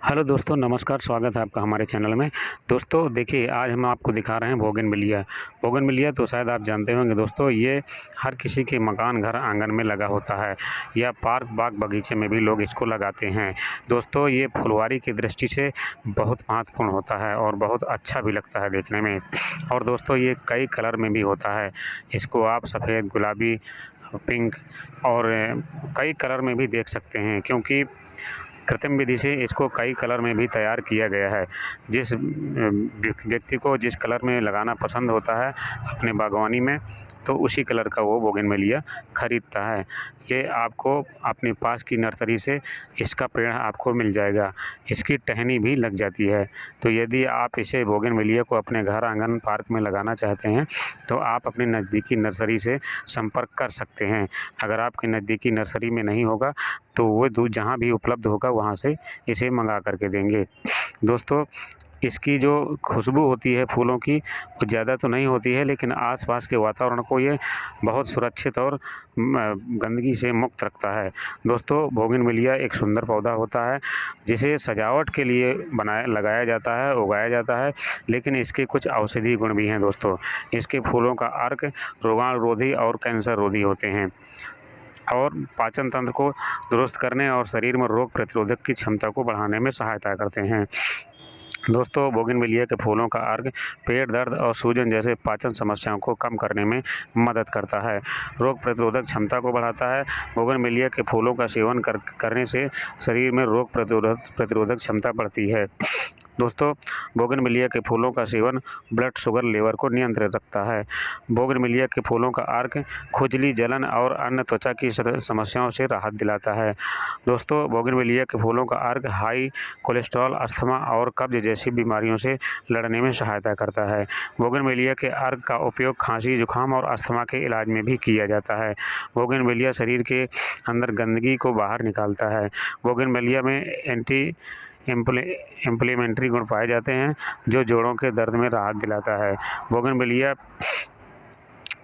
Hello दोस्तों, नमस्कार। स्वागत है आपका हमारे चैनल में। दोस्तों देखिए, आज हम आपको दिखा रहे हैं बोगनविलिया। बोगनविलिया तो शायद आप जानते होंगे दोस्तों, ये हर किसी के मकान, घर, आंगन में लगा होता है या पार्क, बाग, बगीचे में भी लोग इसको लगाते हैं। दोस्तों ये फुलवारी की दृष्टि से बहुत महत्वपूर्ण होता है और बहुत अच्छा भी लगता है देखने में। और दोस्तों ये कई कलर में भी होता है। इसको आप सफ़ेद, गुलाबी, पिंक और कई कलर में भी देख सकते हैं, क्योंकि कृत्रिम विधि से इसको कई कलर में भी तैयार किया गया है। जिस व्यक्ति को जिस कलर में लगाना पसंद होता है अपने बागवानी में, तो उसी कलर का वो बोगनविलिया खरीदता है। ये आपको अपने पास की नर्सरी से इसका पेड़ आपको मिल जाएगा। इसकी टहनी भी लग जाती है। तो यदि आप इसे बोगनविलिया को अपने घर, आंगन, पार्क में लगाना चाहते हैं, तो आप अपने नज़दीकी नर्सरी से संपर्क कर सकते हैं। अगर आपके नज़दीकी नर्सरी में नहीं होगा, तो वो दूर जहाँ भी उपलब्ध होगा वहाँ से इसे मंगा कर के देंगे। दोस्तों इसकी जो खुशबू होती है फूलों की, वो ज़्यादा तो नहीं होती है, लेकिन आसपास के वातावरण को ये बहुत सुरक्षित और गंदगी से मुक्त रखता है। दोस्तों बोगनविलिया एक सुंदर पौधा होता है, जिसे सजावट के लिए लगाया जाता है, उगाया जाता है, लेकिन इसके कुछ औषधीय गुण भी हैं दोस्तों। इसके फूलों का अर्क रोगाणुरोधी और कैंसर रोधी होते हैं और पाचन तंत्र को दुरुस्त करने और शरीर में रोग प्रतिरोधक की क्षमता को बढ़ाने में सहायता करते हैं। दोस्तों बोगनविलिया के फूलों का अर्क पेट दर्द और सूजन जैसे पाचन समस्याओं को कम करने में मदद करता है, रोग प्रतिरोधक क्षमता को बढ़ाता है। बोगनविलिया के फूलों का सेवन करने से शरीर में रोग प्रतिरोधक क्षमता बढ़ती है। दोस्तों बोगनविलिया के फूलों का सेवन ब्लड शुगर लेवल को नियंत्रित रखता है। बोगनविलिया के फूलों का अर्क खुजली, जलन और अन्य त्वचा की समस्याओं से राहत दिलाता है। दोस्तों बोगनविलिया के फूलों का अर्क हाई कोलेस्ट्रॉल, अस्थमा और कब्ज जैसी बीमारियों से लड़ने में सहायता करता है। बोगनविलिया के अर्क का उपयोग खांसी, जुकाम और अस्थमा के इलाज में भी किया जाता है। बोगनविलिया शरीर के अंदर गंदगी को बाहर निकालता है। बोगनविलिया में एंटी इम्प्लीमेंट्री गुण पाए जाते हैं, जो जोड़ों के दर्द में राहत दिलाता है। बोगनविलिया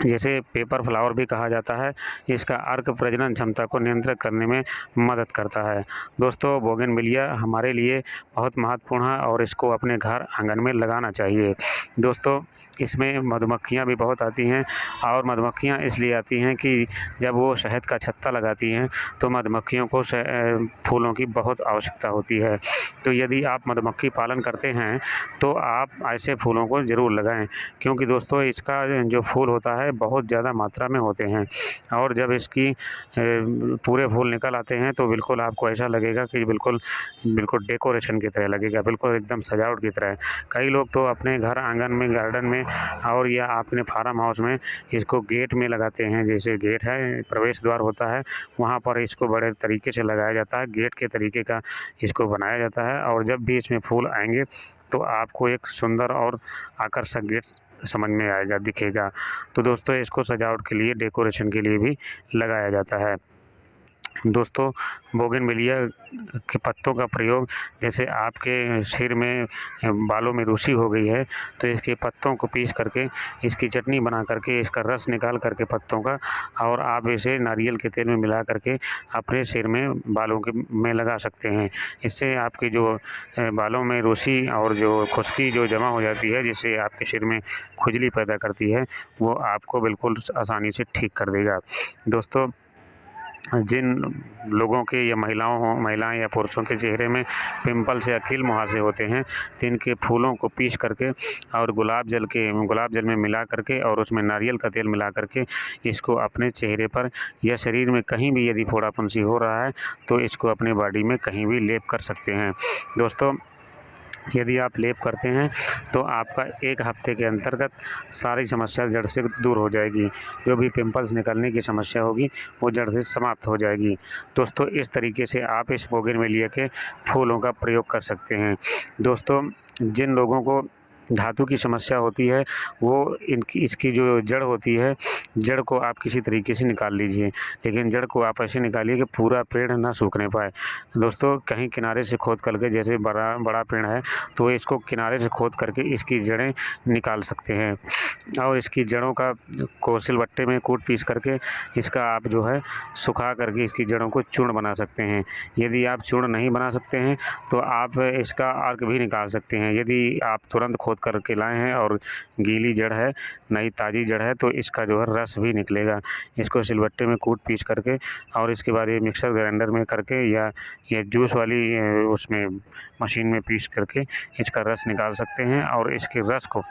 जैसे पेपर फ्लावर भी कहा जाता है, इसका अर्क प्रजनन क्षमता को नियंत्रित करने में मदद करता है। दोस्तों बोगनविलिया हमारे लिए बहुत महत्वपूर्ण है और इसको अपने घर, आंगन में लगाना चाहिए। दोस्तों इसमें मधुमक्खियाँ भी बहुत आती हैं, और मधुमक्खियाँ इसलिए आती हैं कि जब वो शहद का छत्ता लगाती हैं, तो मधुमक्खियों को फूलों की बहुत आवश्यकता होती है। तो यदि आप मधुमक्खी पालन करते हैं, तो आप ऐसे फूलों को ज़रूर लगाएँ, क्योंकि दोस्तों इसका जो फूल होता है बहुत ज़्यादा मात्रा में होते हैं, और जब इसकी पूरे फूल निकल आते हैं, तो बिल्कुल आपको ऐसा लगेगा कि बिल्कुल डेकोरेशन की तरह लगेगा, बिल्कुल एकदम सजावट की तरह। कई लोग तो अपने घर, आंगन में, गार्डन में और या अपने फार्म हाउस में इसको गेट में लगाते हैं। जैसे गेट है, प्रवेश द्वार होता है, वहाँ पर इसको बड़े तरीके से लगाया जाता है, गेट के तरीके का इसको बनाया जाता है, और जब भी इसमें फूल आएंगे तो आपको एक सुंदर और आकर्षक गेट समझ में आएगा, दिखेगा। तो दोस्तों इसको सजावट के लिए, डेकोरेशन के लिए भी लगाया जाता है। दोस्तों बोगनविलिया के पत्तों का प्रयोग, जैसे आपके सिर में, बालों में रूसी हो गई है, तो इसके पत्तों को पीस करके इसकी चटनी बना करके, इसका रस निकाल करके पत्तों का, और आप इसे नारियल के तेल में मिला करके अपने सिर में, बालों के में लगा सकते हैं। इससे आपके जो बालों में रूसी और जो खुश्की जो जमा हो जाती है, जिससे आपके सिर में खुजली पैदा करती है, वो आपको बिल्कुल आसानी से ठीक कर देगा। दोस्तों जिन लोगों के या महिलाएं या पुरुषों के चेहरे में पिंपल्स या खिल मुहासे होते हैं, तो इनके फूलों को पीस करके और गुलाब जल में मिला करके और उसमें नारियल का तेल मिला करके इसको अपने चेहरे पर या शरीर में कहीं भी यदि फोड़ा फुंसी हो रहा है, तो इसको अपने बॉडी में कहीं भी लेप कर सकते हैं। दोस्तों यदि आप लेप करते हैं, तो आपका 1 हफ्ते के अंतर्गत सारी समस्या जड़ से दूर हो जाएगी। जो भी पिंपल्स निकलने की समस्या होगी, वो जड़ से समाप्त हो जाएगी। दोस्तों इस तरीके से आप इस बोगनविलिया के फूलों का प्रयोग कर सकते हैं। दोस्तों जिन लोगों को धातु की समस्या होती है वो इसकी जो जड़ होती है, जड़ को आप किसी तरीके से निकाल लीजिए, लेकिन जड़ को आप ऐसे निकालिए कि पूरा पेड़ ना सूखने पाए। दोस्तों कहीं किनारे से खोद करके, जैसे बड़ा पेड़ है तो इसको किनारे से खोद करके इसकी जड़ें निकाल सकते हैं और इसकी जड़ों को सिलबट्टे में कूट पीस करके इसका आप जो है सुखा करके इसकी जड़ों को चूर्ण बना सकते हैं। यदि आप चूर्ण नहीं बना सकते हैं तो आप इसका अर्क भी निकाल सकते हैं। यदि आप तुरंत खोद करके लाए हैं और गीली जड़ है, नई ताज़ी जड़ है, तो इसका जो है रस भी निकलेगा। इसको सिलबट्टे में कूट पीस करके और इसके बाद ये मिक्सर ग्राइंडर में करके या ये जूस वाली उसमें मशीन में पीस करके इसका रस निकाल सकते हैं और इसके रस को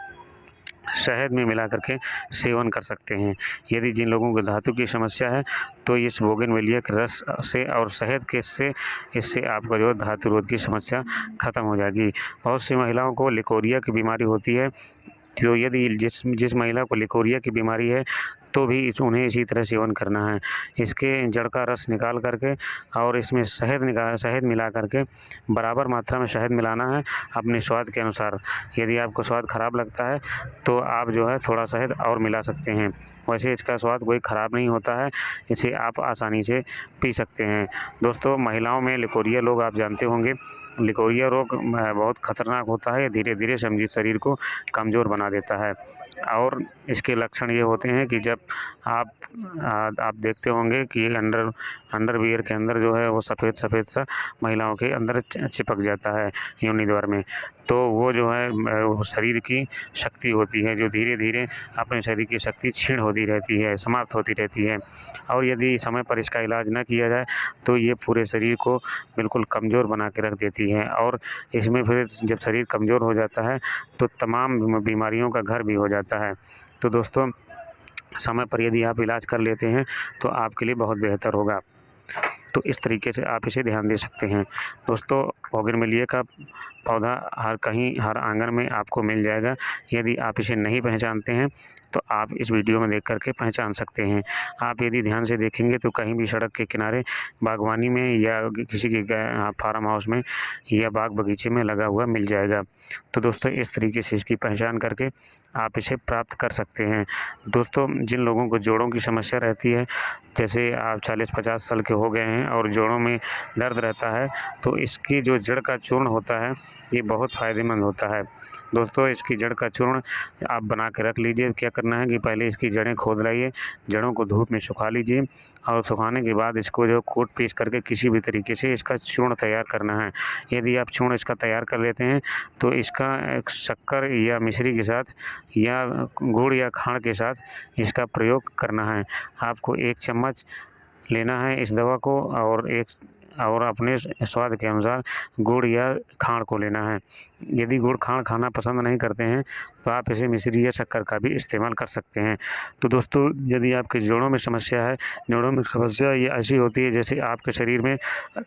शहद में मिला करके सेवन कर सकते हैं। यदि जिन लोगों को धातु की समस्या है तो इस बोगनवेलिया के रस से और शहद के इससे आपका जो धातु रोध की समस्या ख़त्म हो जाएगी। बहुत सी महिलाओं को लिकोरिया की बीमारी होती है, तो यदि जिस महिला को लिकोरिया की बीमारी है तो भी उन्हें इसी तरह सेवन करना है। इसके जड़ का रस निकाल करके और इसमें शहद मिला करके बराबर मात्रा में शहद मिलाना है अपने स्वाद के अनुसार। यदि आपको स्वाद ख़राब लगता है तो आप जो है थोड़ा शहद और मिला सकते हैं। वैसे इसका स्वाद कोई ख़राब नहीं होता है, इसे आप आसानी से पी सकते हैं। दोस्तों महिलाओं में लिकोरिया रोग आप जानते होंगे, लिकोरिया रोग बहुत ख़तरनाक होता है। धीरे धीरे शरीर को कमज़ोर बना देता है और इसके लक्षण ये होते हैं कि जब आप देखते होंगे कि अंडरवियर के अंदर जो है वो सफ़ेद सा महिलाओं के अंदर चिपक जाता है योनि द्वार में, तो वो जो है वो शरीर की शक्ति होती है जो धीरे धीरे अपने शरीर की शक्ति क्षीण होती रहती है, समाप्त होती रहती है। और यदि समय पर इसका इलाज न किया जाए तो ये पूरे शरीर को बिल्कुल कमज़ोर बना के रख देती है और इसमें फिर जब शरीर कमज़ोर हो जाता है तो तमाम बीमारियों का घर भी हो जाता है। तो दोस्तों समय पर यदि आप इलाज कर लेते हैं तो आपके लिए बहुत बेहतर होगा। तो इस तरीके से आप इसे ध्यान दे सकते हैं। दोस्तों बोगनवेलिया का पौधा हर आंगन में आपको मिल जाएगा। यदि आप इसे नहीं पहचानते हैं तो आप इस वीडियो में देख करके पहचान सकते हैं। आप यदि ध्यान से देखेंगे तो कहीं भी सड़क के किनारे, बागवानी में या किसी के फार्म हाउस में या बाग बगीचे में लगा हुआ मिल जाएगा। तो दोस्तों इस तरीके से इसकी पहचान करके आप इसे प्राप्त कर सकते हैं। दोस्तों जिन लोगों को जोड़ों की समस्या रहती है, जैसे आप 40-50 साल के हो गए हैं और जोड़ों में दर्द रहता है, तो इसकी जो जड़ का चूर्ण होता है ये बहुत फ़ायदेमंद होता है। दोस्तों इसकी जड़ का चूर्ण आप बना के रख लीजिए। क्या करना है कि पहले इसकी जड़ें खोद लाइए, जड़ों को धूप में सुखा लीजिए और सुखाने के बाद इसको जो कूट पीस करके किसी भी तरीके से इसका चूर्ण तैयार करना है। यदि आप चूर्ण इसका तैयार कर लेते हैं तो इसका शक्कर या मिश्री के साथ या गुड़ या खांड के साथ इसका प्रयोग करना है। आपको 1 चम्मच लेना है इस दवा को और अपने स्वाद के अनुसार गुड़ या खांड को लेना है। यदि गुड़ खांड खाना पसंद नहीं करते हैं तो आप इसे मिश्री या शक्कर का भी इस्तेमाल कर सकते हैं। तो दोस्तों यदि आपके जोड़ों में समस्या है, जोड़ों में समस्या ये ऐसी होती है जैसे आपके शरीर में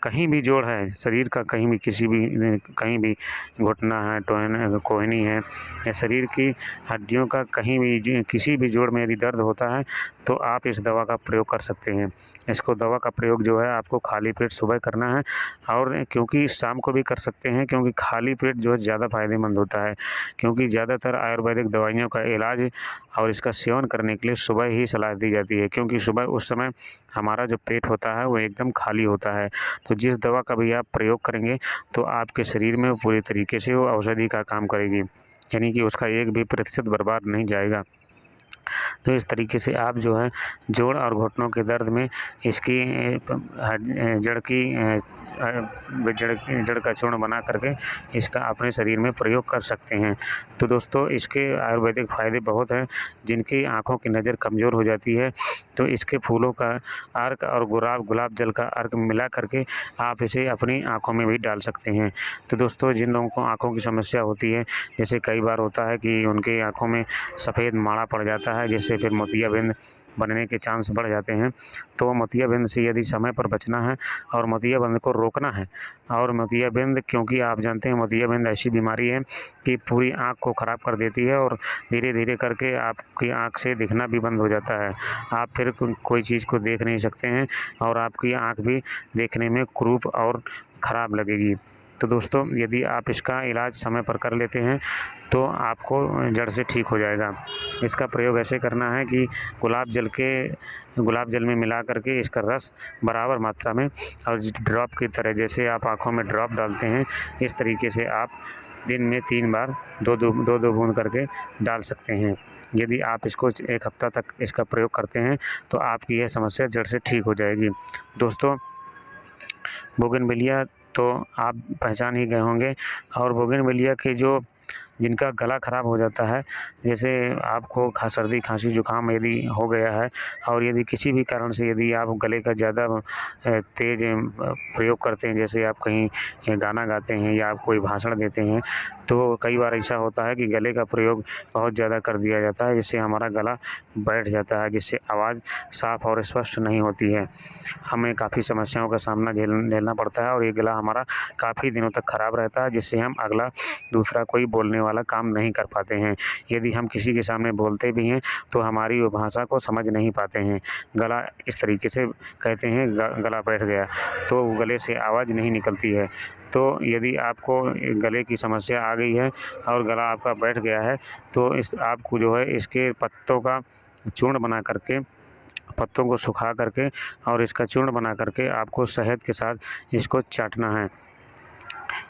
कहीं भी जोड़ है, शरीर का कहीं भी घुटना है, कोहनी है या शरीर की हड्डियों का कहीं भी किसी भी जोड़ में यदि दर्द होता है तो आप इस दवा का प्रयोग कर सकते हैं। इसको दवा का प्रयोग जो है आपको खाली पेट सुबह करना है और क्योंकि शाम को भी कर सकते हैं, क्योंकि खाली पेट जो है ज़्यादा फ़ायदेमंद होता है। क्योंकि ज़्यादातर आयुर्वेदिक दवाइयों का इलाज और इसका सेवन करने के लिए सुबह ही सलाह दी जाती है, क्योंकि सुबह उस समय हमारा जो पेट होता है वो एकदम खाली होता है। तो जिस दवा का भी आप प्रयोग करेंगे तो आपके शरीर में पूरी तरीके से वो औषधि का काम करेगी, यानी कि उसका 1 भी प्रतिशत बर्बाद नहीं जाएगा। तो इस तरीके से आप जो है जोड़ और घुटनों के दर्द में इसकी जड़ का चूर्ण बना करके इसका अपने शरीर में प्रयोग कर सकते हैं। तो दोस्तों इसके आयुर्वेदिक फ़ायदे बहुत हैं। जिनकी आँखों की नज़र कमज़ोर हो जाती है तो इसके फूलों का अर्क और गुलाब जल का अर्क मिला करके आप इसे अपनी आँखों में भी डाल सकते हैं। तो दोस्तों जिन लोगों को आँखों की समस्या होती है, जैसे कई बार होता है कि उनकी आँखों में सफ़ेद माड़ा पड़ जाता है, जिससे फिर मोतियाबिंद बनने के चांस बढ़ जाते हैं, तो मोतियाबिंद से यदि समय पर बचना है और मोतियाबिंद को रोकना है, और मोतियाबिंद क्योंकि आप जानते हैं मोतियाबिंद ऐसी बीमारी है कि पूरी आँख को ख़राब कर देती है और धीरे धीरे करके आपकी आँख से दिखना भी बंद हो जाता है। आप फिर कोई चीज़ को देख नहीं सकते हैं और आपकी आँख भी देखने में कुरूप और ख़राब लगेगी। तो दोस्तों यदि आप इसका इलाज समय पर कर लेते हैं तो आपको जड़ से ठीक हो जाएगा। इसका प्रयोग ऐसे करना है कि गुलाब जल में मिला करके इसका रस बराबर मात्रा में और ड्रॉप की तरह जैसे आप आँखों में ड्रॉप डालते हैं, इस तरीके से आप दिन में 3 बार 2-2 बूंद करके डाल सकते हैं। यदि आप इसको 1 हफ्ता तक इसका प्रयोग करते हैं तो आपकी यह समस्या जड़ से ठीक हो जाएगी। दोस्तों बोगनविलिया तो आप पहचान ही गए होंगे, और बोगनविलिया के जिनका गला ख़राब हो जाता है, जैसे आपको सर्दी खांसी जुकाम यदि हो गया है और यदि किसी भी कारण से यदि आप गले का ज़्यादा तेज़ प्रयोग करते हैं, जैसे आप कहीं गाना गाते हैं या आप कोई भाषण देते हैं, तो कई बार ऐसा होता है कि गले का प्रयोग बहुत ज़्यादा कर दिया जाता है, जिससे हमारा गला बैठ जाता है, जिससे आवाज़ साफ़ और स्पष्ट नहीं होती है। हमें काफ़ी समस्याओं का सामना झेलना पड़ता है और ये गला हमारा काफ़ी दिनों तक ख़राब रहता है, जिससे हम अगला दूसरा कोई बोलने वाला काम नहीं कर पाते हैं। यदि हम किसी के सामने बोलते भी हैं तो हमारी वो भाषा को समझ नहीं पाते हैं। गला इस तरीके से कहते हैं गला बैठ गया, तो गले से आवाज़ नहीं निकलती है। तो यदि आपको गले की समस्या आ गई है और गला आपका बैठ गया है तो आपको जो है इसके पत्तों का चूर्ण बना करके, पत्तों को सुखा करके और इसका चूर्ण बना करके आपको शहद के साथ इसको चाटना है।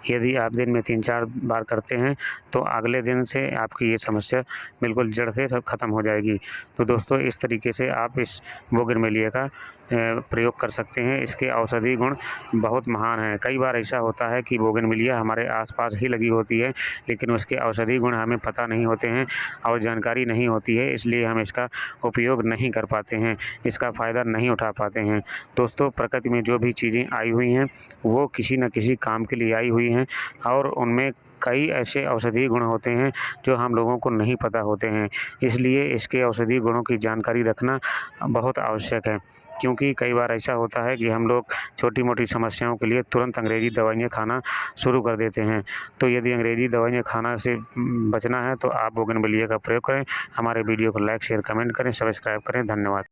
यदि आप दिन में 3-4 बार करते हैं तो अगले दिन से आपकी ये समस्या बिल्कुल जड़ से सब ख़त्म हो जाएगी। तो दोस्तों इस तरीके से आप इस बोगनविलिया का प्रयोग कर सकते हैं। इसके औषधि गुण बहुत महान हैं। कई बार ऐसा होता है कि बोगनविलिया हमारे आसपास ही लगी होती है, लेकिन उसके औषधि गुण हमें पता नहीं होते हैं और जानकारी नहीं होती है, इसलिए हम इसका उपयोग नहीं कर पाते हैं, इसका फ़ायदा नहीं उठा पाते हैं। दोस्तों प्रकृति में जो भी चीज़ें आई हुई हैं वो किसी न किसी काम के लिए आई हुई हैं और उनमें कई ऐसे औषधीय गुण होते हैं जो हम लोगों को नहीं पता होते हैं। इसलिए इसके औषधीय गुणों की जानकारी रखना बहुत आवश्यक है, क्योंकि कई बार ऐसा होता है कि हम लोग छोटी-मोटी समस्याओं के लिए तुरंत अंग्रेज़ी दवाइयाँ खाना शुरू कर देते हैं। तो यदि अंग्रेज़ी दवाइयाँ खाना से बचना है तो आप बोगनविलिया का प्रयोग करें। हमारे वीडियो को लाइक, शेयर, कमेंट करें, सब्सक्राइब करें। धन्यवाद।